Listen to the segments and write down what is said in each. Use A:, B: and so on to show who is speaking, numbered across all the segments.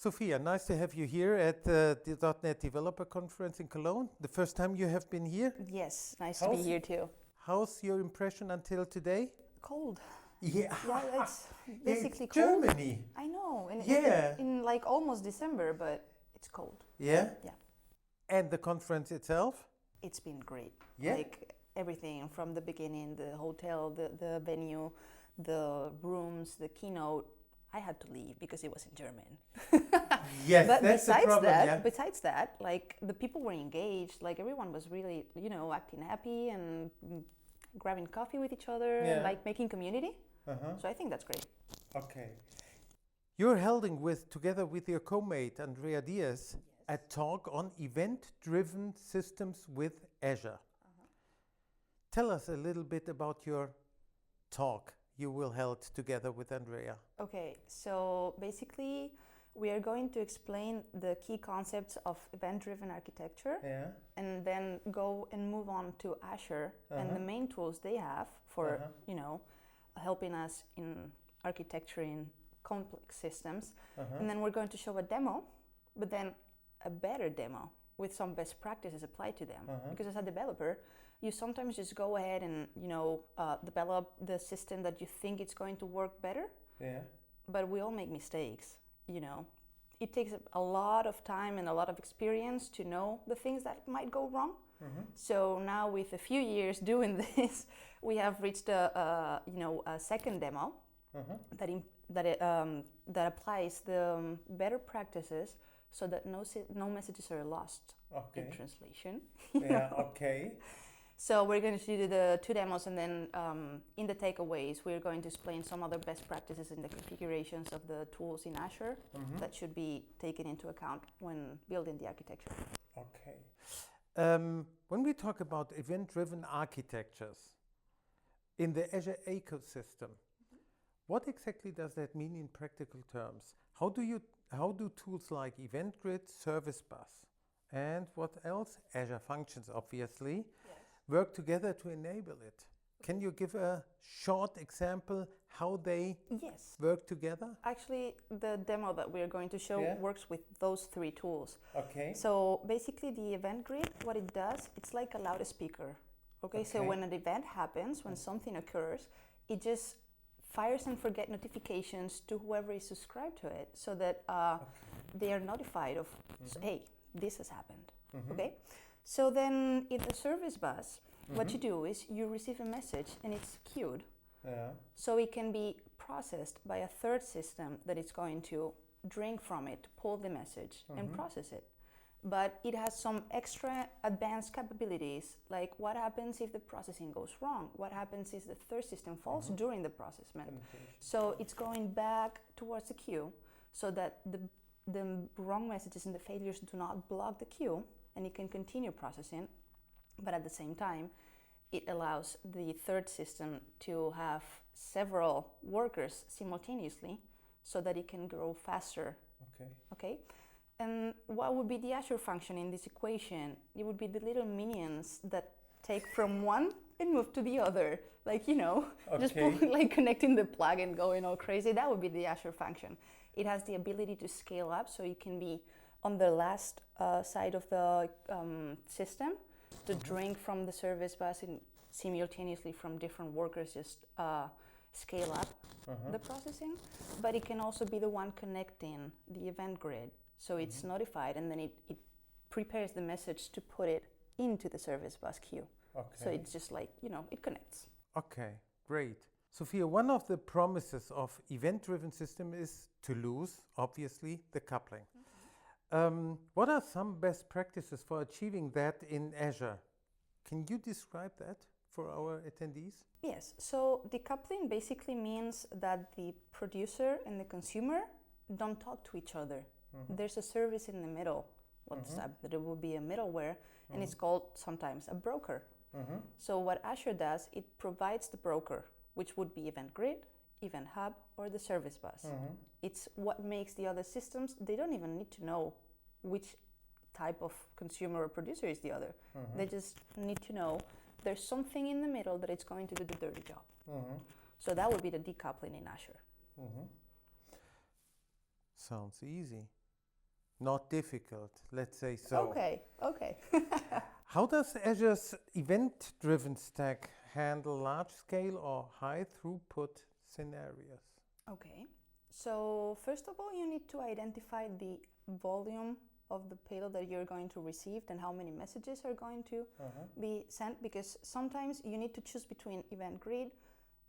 A: Sofía, nice to have you here at the .NET Developer Conference in Cologne. The first time you have been here.
B: Yes, nice to be here too.
A: How's your impression until today?
B: Cold.
A: Yeah.
B: Yeah, it's basically
A: it's
B: cold.
A: Germany.
B: I know. In like almost December, but it's cold.
A: Yeah?
B: Yeah.
A: And the conference itself?
B: It's been great.
A: Yeah.
B: Like everything from the beginning, the hotel, the venue, the rooms, the keynote. I had to leave because it was in German.
A: Yes,
B: but
A: that's the problem.
B: Besides that, like the people were engaged. Like everyone was really, acting happy and grabbing coffee with each other, and like making community. So I think that's great.
A: Okay. You're holding together with your co-mate Andrea Diaz, a talk on event-driven systems with Azure. Tell us a little bit about your talk you will hold together with Andrea.
B: Okay, so basically we are going to explain the key concepts of event-driven architecture and then go and move on to Azure and the main tools they have for, helping us in architecturing complex systems. And then we're going to show a demo, but then a better demo with some best practices applied to them. Because as a developer, you sometimes just go ahead and develop the system that you think it's going to work better. Yeah. But we all make mistakes. It takes a lot of time and a lot of experience to know the things that might go wrong. So now, with a few years doing this, we have reached a second demo that applies the better practices so that no messages are lost in translation.
A: Okay.
B: So we're going to do the two demos, and then in the takeaways, we're going to explain some other best practices in the configurations of the tools in Azure that should be taken into account when building the architecture.
A: Okay. When we talk about event-driven architectures in the Azure ecosystem, what exactly does that mean in practical terms? How do tools like Event Grid, Service Bus, and what else? Azure Functions, obviously, work together to enable it? Can you give a short example how they work together?
B: Actually, the demo that we're going to show works with those three tools.
A: Okay.
B: So basically the event grid, what it does, it's like a Loudest Speaker. Okay, so when an event happens, when something occurs, it just fires and forget notifications to whoever is subscribed to it so that they are notified of, hey, this has happened. Okay. So then in the service bus, what you do is you receive a message and it's queued. So it can be processed by a third system that is going to drink from it, pull the message and process it. But it has some extra advanced capabilities, like what happens if the processing goes wrong? What happens if the third system falls during the processment? So it's going back towards the queue so that the wrong messages and the failures do not block the queue, and it can continue processing, but at the same time, it allows the third system to have several workers simultaneously so that it can grow faster. Okay? And what would be the Azure function in this equation? It would be the little minions that take from one and move to the other. Like, just like connecting the plug and going all crazy. That would be the Azure function. It has the ability to scale up, so it can be on the last side of the system to drink from the service bus and simultaneously from different workers just scale up the processing. But it can also be the one connecting the event grid. So it's notified and then it prepares the message to put it into the service bus queue. So it's just like, it connects.
A: Okay, great. Sofía, one of the promises of event-driven system is to lose, obviously, the coupling. What are some best practices for achieving that in Azure? Can you describe that for our attendees?
B: Yes, so decoupling basically means that the producer and the consumer don't talk to each other. There's a service in the middle. There will be a middleware, and it's called sometimes a broker. So what Azure does, it provides the broker, which would be Event Grid, Event Hub, or the Service Bus. It's what makes the other systems, they don't even need to know which type of consumer or producer is the other. They just need to know there's something in the middle that it's going to do the dirty job. So that would be the decoupling in Azure.
A: Sounds easy. not difficult, let's say so.
B: Okay, okay.
A: How does Azure's event-driven stack handle large-scale or high-throughput scenarios?
B: Okay, so first of all, you need to identify the volume of the payload that you're going to receive and how many messages are going to be sent, because sometimes you need to choose between event grid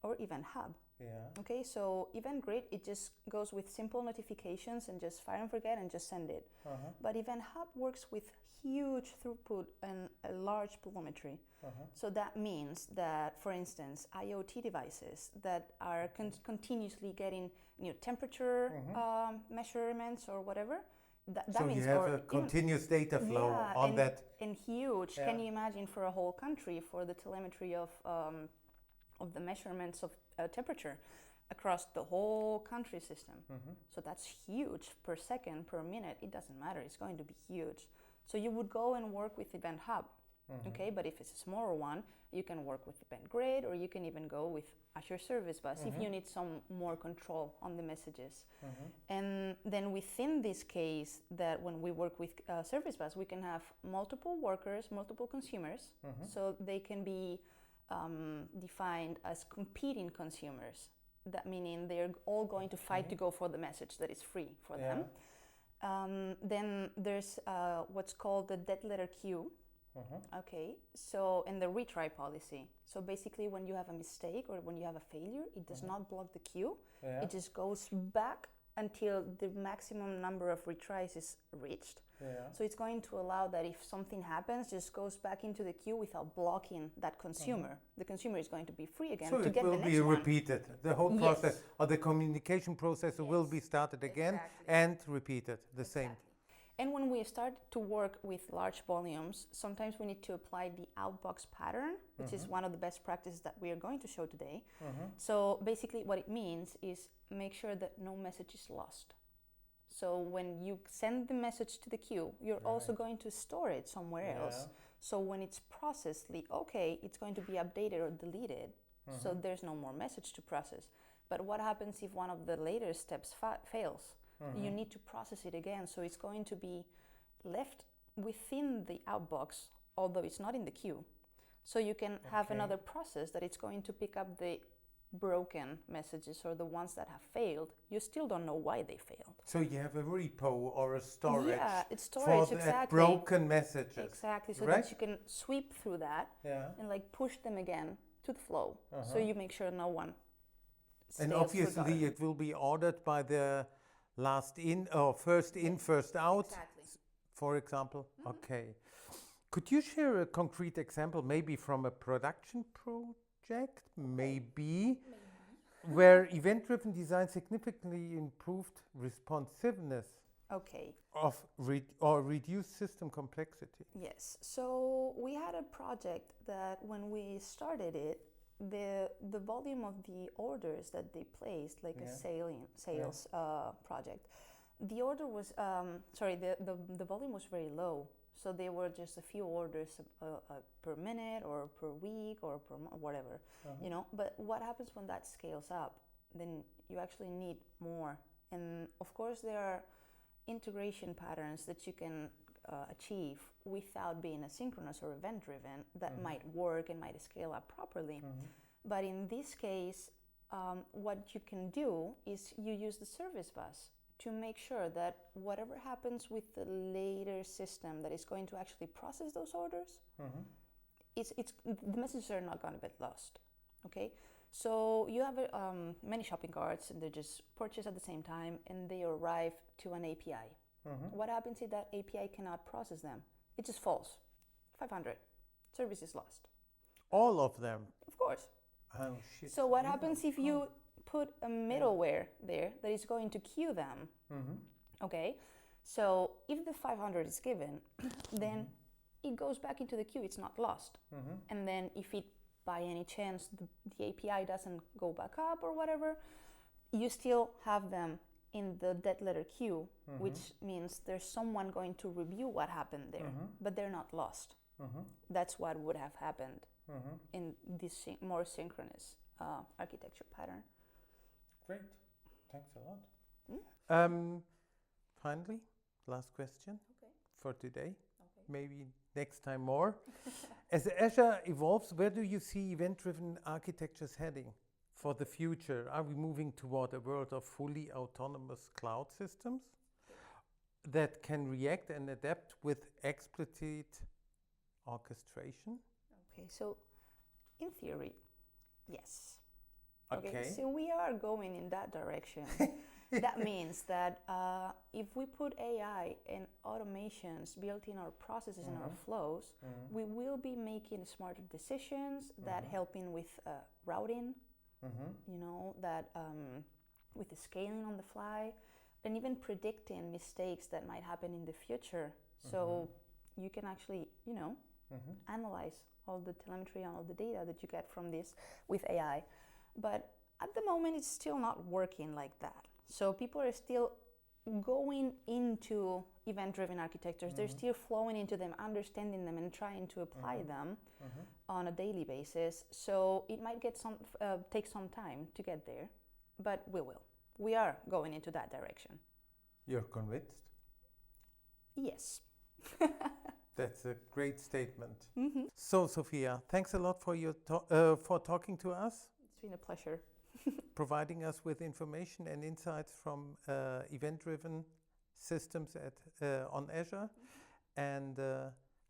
B: or event hub.
A: Yeah.
B: Okay, so event grid, it just goes with simple notifications and just fire and forget and just send it. But event hub works with huge throughput and a large telemetry. So that means that, for instance, IoT devices that are continuously getting temperature measurements or whatever, that
A: so
B: means
A: you have a continuous data flow on that.
B: And huge. Can you imagine for a whole country, for the telemetry of the measurements of temperature across the whole country system? So that's huge per second, per minute. It doesn't matter. It's going to be huge. So you would go and work with Event Hub. Okay, but if it's a smaller one, you can work with Event Grid, or you can even go with Azure Service Bus if you need some more control on the messages. And then within this case, that when we work with Service Bus, we can have multiple workers, multiple consumers, so they can be defined as competing consumers. That meaning they're all going to fight to go for the message that is free for them. Then there's what's called the dead letter queue. Okay, so in the retry policy. So basically, when you have a mistake or when you have a failure, it does not block the queue. It just goes back until the maximum number of retries is reached. So it's going to allow that if something happens, just goes back into the queue without blocking that consumer. The consumer is going to be free again to get the next one.
A: So it will be repeated. The whole process or the communication process will be started again and repeated the same.
B: And when we start to work with large volumes, sometimes we need to apply the Outbox Pattern, which is one of the best practices that we are going to show today. So basically what it means is make sure that no message is lost. So when you send the message to the queue, you're also going to store it somewhere else. So when it's processed, it's going to be updated or deleted. So there's no more message to process. But what happens if one of the later steps fails? You need to process it again, so it's going to be left within the outbox, although it's not in the queue. So you can have another process that it's going to pick up the broken messages or the ones that have failed. You still don't know why they failed.
A: So you have a repo or a storage,
B: it's storage,
A: for the broken messages.
B: Exactly, so that you can sweep through that and push them again to the flow. So you make sure no one stays.
A: And obviously it will be ordered by the last in or first in, first out, for example. Okay. Could you share a concrete example, maybe from a production project, maybe where event-driven design significantly improved responsiveness of or reduced system complexity? Yes.
B: So we had a project that when we started it, the volume of the orders that they placed, like a sales project, the order was the volume was very low. So they were just a few orders per minute or per week or per whatever, But what happens when that scales up? Then you actually need more. And of course, there are integration patterns that you can achieve without being asynchronous or event-driven that might work and might scale up properly. But in this case, what you can do is you use the service bus to make sure that whatever happens with the later system that is going to actually process those orders, the messages are not going to get lost. Okay, so you have many shopping carts and they're just purchased at the same time and they arrive to an API. What happens if that API cannot process them? It just falls. 500. Service is lost.
A: All of them?
B: Of course.
A: Oh, shit.
B: So what happens if you put a middleware there that is going to queue them? Okay? So if the 500 is given, then it goes back into the queue. It's not lost. And then if it, by any chance, the API doesn't go back up or whatever, you still have them in the dead letter queue, which means there's someone going to review what happened there, but they're not lost. That's what would have happened in this more synchronous architecture pattern.
A: Great, thanks a lot. Finally, last question
B: Okay.
A: for today.
B: Okay.
A: Maybe next time more. As Azure evolves, where do you see event-driven architectures heading for the future? Are we moving toward a world of fully autonomous cloud systems that can react and adapt with explicit orchestration?
B: Okay, so in theory, yes.
A: Okay.
B: So we are going in that direction. That means that if we put AI and automations built in our processes and our flows, we will be making smarter decisions that helping with routing, you know, that with the scaling on the fly, and even predicting mistakes that might happen in the future. So you can actually, you know, analyze all the telemetry and all the data that you get from this with AI. But at the moment, it's still not working like that. So people are still going into event-driven architectures. They're still flowing into them, understanding them, and trying to apply them on a daily basis. So it might get take some time to get there, but we will. We are going into that direction.
A: You're convinced?
B: Yes.
A: That's a great statement. So, Sofía, thanks a lot for your for talking to us.
B: It's been a pleasure.
A: Providing us with information and insights from event-driven systems on Azure, and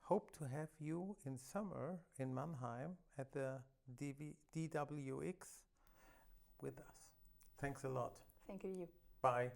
A: hope to have you in summer in Mannheim at the DWX with us. Thanks a lot.
B: Thank you.
A: Bye.